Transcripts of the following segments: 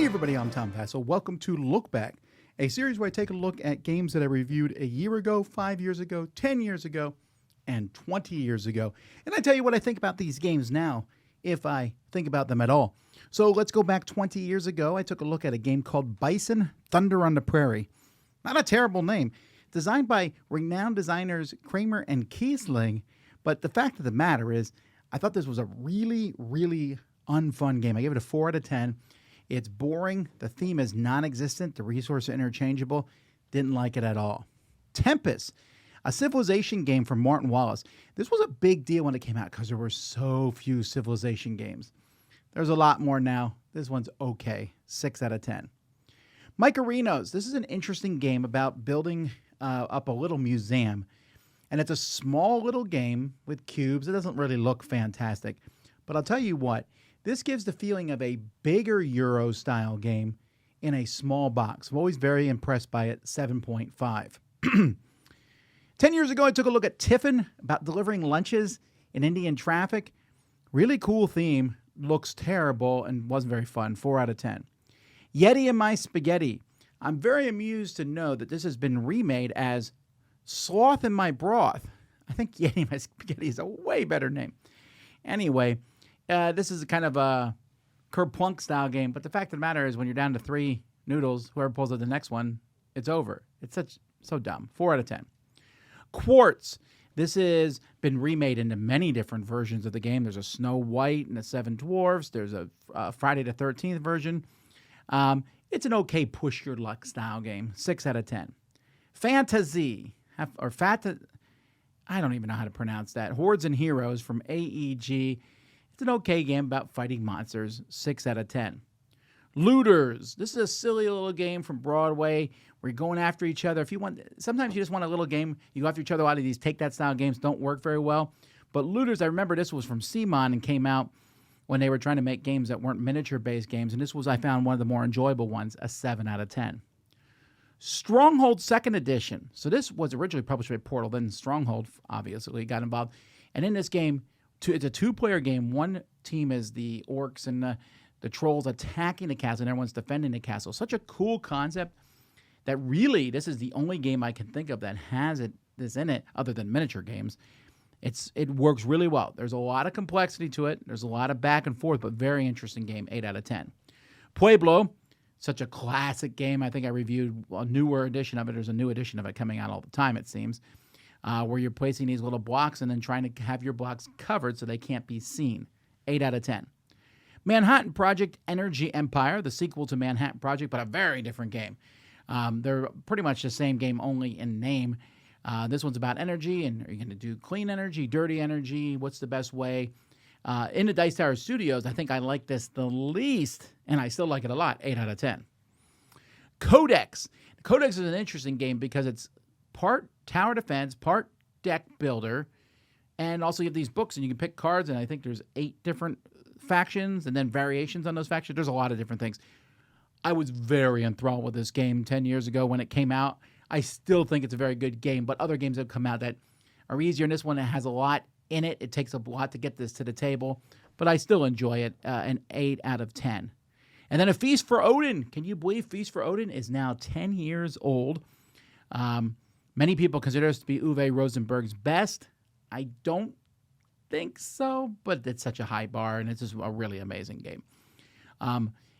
Hey everybody, I'm Tom Vasel. Welcome to Look Back, a series where I take a look at games that I reviewed a year ago, 5 years ago, 10 years ago, and 20 years ago. And I tell you what I think about these games now, if I think about them at all. So let's go back 20 years ago. I took a look at a game called Bison Thunder on the Prairie. Not a terrible name. Designed by renowned designers Kramer and Kiesling. But the fact of the matter is, I thought this was a really, really unfun game. I gave it a 4 out of 10. It's boring. The theme is non-existent. The resources are interchangeable. Didn't like it at all. Tempest, a Civilization game from Martin Wallace. This was a big deal when it came out because there were so few Civilization games. There's a lot more now. This one's okay. 6 out of 10. Micarinos. This is an interesting game about building up a little museum. And it's a small little game with cubes. It doesn't really look fantastic. But I'll tell you what. This gives the feeling of a bigger Euro-style game in a small box. I'm always very impressed by it, 7.5. 10 years ago, I took a look at Tiffin, about delivering lunches in Indian traffic. Really cool theme, looks terrible, and wasn't very fun, 4 out of 10. Yeti and My Spaghetti. I'm very amused to know that this has been remade as Sloth in My Broth. I think Yeti and My Spaghetti is a way better name. Anyway, this is a kind of a Kerplunk style game, but the fact of the matter is when you're down to 3 noodles, whoever pulls out the next one, it's over. It's so dumb. 4 out of 10. Quartz. This has been remade into many different versions of the game. There's a Snow White and the 7 Dwarfs. There's a Friday the 13th version. It's an okay push your luck style game. 6 out of 10. Fantasy. I don't even know how to pronounce that. Hordes and Heroes from AEG. It's an okay game about fighting monsters. 6 out of 10. Looters. This is a silly little game from Broadway where you're going after each other. Sometimes you just want a little game. You go after each other. A lot of these take-that style games don't work very well. But Looters, I remember this was from CMON and came out when they were trying to make games that weren't miniature-based games. And this was, I found, one of the more enjoyable ones, a 7 out of 10. Stronghold 2nd Edition. So this was originally published by Portal. Then Stronghold, obviously, got involved. And in this game, it's a 2-player game. One team is the orcs and the trolls attacking the castle, and everyone's defending the castle. Such a cool concept that really, this is the only game I can think of that has this in it, other than miniature games. It works really well. There's a lot of complexity to it. There's a lot of back and forth, but very interesting game. 8 out of 10. Pueblo, such a classic game. I think I reviewed a newer edition of it. There's a new edition of it coming out all the time, it seems. Where you're placing these little blocks and then trying to have your blocks covered so they can't be seen. 8 out of 10. Manhattan Project Energy Empire, the sequel to Manhattan Project, but a very different game. They're pretty much the same game, only in name. This one's about energy, and are you going to do clean energy, dirty energy? What's the best way? In the Dice Tower Studios, I think I like this the least, and I still like it a lot. 8 out of 10. Codex. Codex is an interesting game because it's part tower defense, part deck builder, and also you have these books, and you can pick cards, and I think there's 8 different factions and then variations on those factions. There's a lot of different things. I was very enthralled with this game 10 years ago when it came out. I still think it's a very good game, but other games have come out that are easier, and this one has a lot in it. It takes a lot to get this to the table, but I still enjoy it, an 8 out of 10. And then A Feast for Odin. Can you believe Feast for Odin is now 10 years old? Many people consider this to be Uwe Rosenberg's best. I don't think so, but it's such a high bar, and it's just a really amazing game.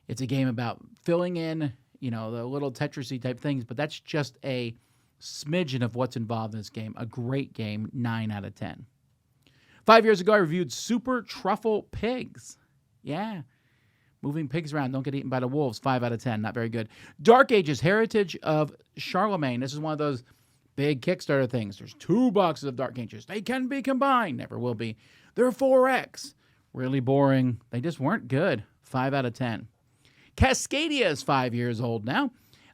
It's a game about filling in, the little Tetris-y type things, but that's just a smidgen of what's involved in this game. A great game, 9 out of 10. 5 years ago, I reviewed Super Truffle Pigs. Yeah. Moving pigs around, don't get eaten by the wolves. 5 out of 10, not very good. Dark Ages, Heritage of Charlemagne. This is one of those big Kickstarter things. There's 2 boxes of Dark Ages. They can be combined. Never will be. They're 4X. Really boring. They just weren't good. 5 out of 10. Cascadia is 5 years old now.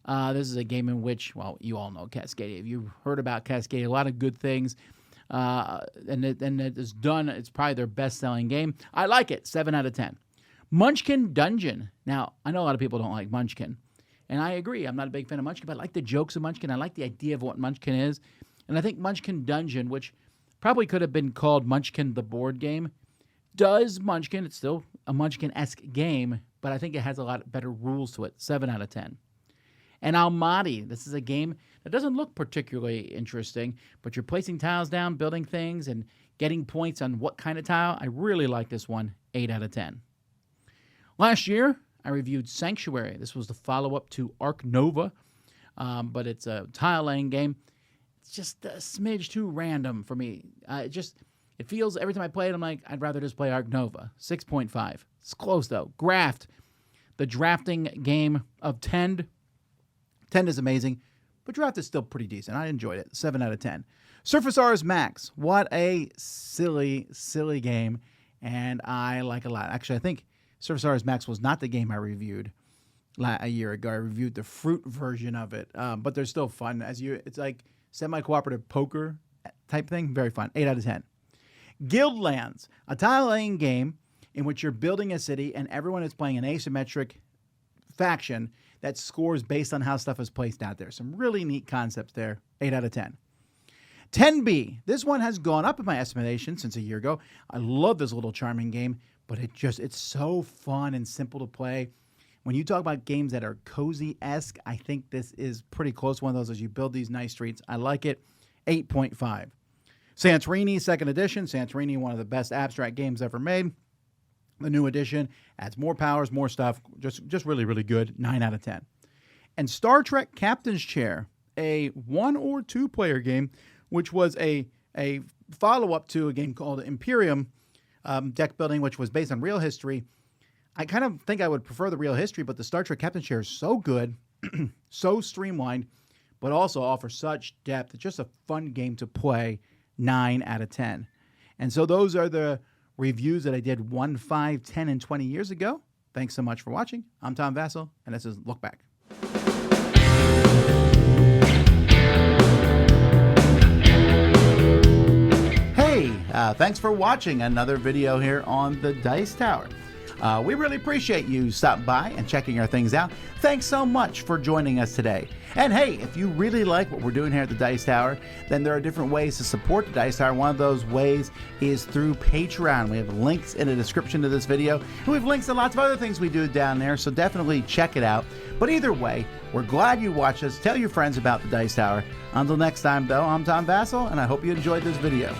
This is a game in which, well, you all know Cascadia. If you've heard about Cascadia, a lot of good things. And it is done. It's probably their best-selling game. I like it. 7 out of 10. Munchkin Dungeon. Now, I know a lot of people don't like Munchkin. And I agree. I'm not a big fan of Munchkin, but I like the jokes of Munchkin. I like the idea of what Munchkin is. And I think Munchkin Dungeon, which probably could have been called Munchkin the board game, does Munchkin. It's still a Munchkin-esque game, but I think it has a lot better rules to it. 7 out of 10. And Almaty, this is a game that doesn't look particularly interesting, but you're placing tiles down, building things, and getting points on what kind of tile. I really like this one. 8 out of 10. Last year, I reviewed Sanctuary. This was the follow-up to Ark Nova, but it's a tile-laying game. It's just a smidge too random for me. It feels, every time I play it, I'm like, I'd rather just play Ark Nova. 6.5. It's close, though. Graft, the drafting game of Tend. Tend is amazing, but Draft is still pretty decent. I enjoyed it. 7 out of 10. Surface Rs Max. What a silly, silly game, and I like it a lot. Actually, I think Surface Rs Max was not the game I reviewed a year ago. I reviewed the fruit version of it, but they're still fun. It's like semi-cooperative poker type thing. Very fun. 8 out of 10. Guildlands, a tile-laying game in which you're building a city and everyone is playing an asymmetric faction that scores based on how stuff is placed out there. Some really neat concepts there. 8 out of 10. 10B. This one has gone up in my estimation since a year ago. I love this little charming game, but it's so fun and simple to play. When you talk about games that are cozy-esque, I think this is pretty close to one of those as you build these nice streets. I like it. 8.5. Santorini, 2nd edition. Santorini, one of the best abstract games ever made. The new edition adds more powers, more stuff. Just really, really good. 9 out of 10. And Star Trek Captain's Chair, a 1 or 2 player game, which was a follow-up to a game called Imperium deck building, which was based on real history. I kind of think I would prefer the real history, but the Star Trek Captain's Chair is so good, so streamlined, but also offers such depth. It's just a fun game to play. 9 out of 10. And so those are the reviews that I did 1, 5, 10, and 20 years ago. Thanks so much for watching. I'm Tom Vasel, and this is Look Back. Hey, thanks for watching another video here on the Dice Tower. We really appreciate you stopping by and checking our things out. Thanks so much for joining us today. And hey, if you really like what we're doing here at the Dice Tower, then there are different ways to support the Dice Tower. One of those ways is through Patreon. We have links in the description to this video, and we have links to lots of other things we do down there, so definitely check it out. But either way, we're glad you watched us. Tell your friends about the Dice Tower. Until next time, though, I'm Tom Vasel, and I hope you enjoyed this video.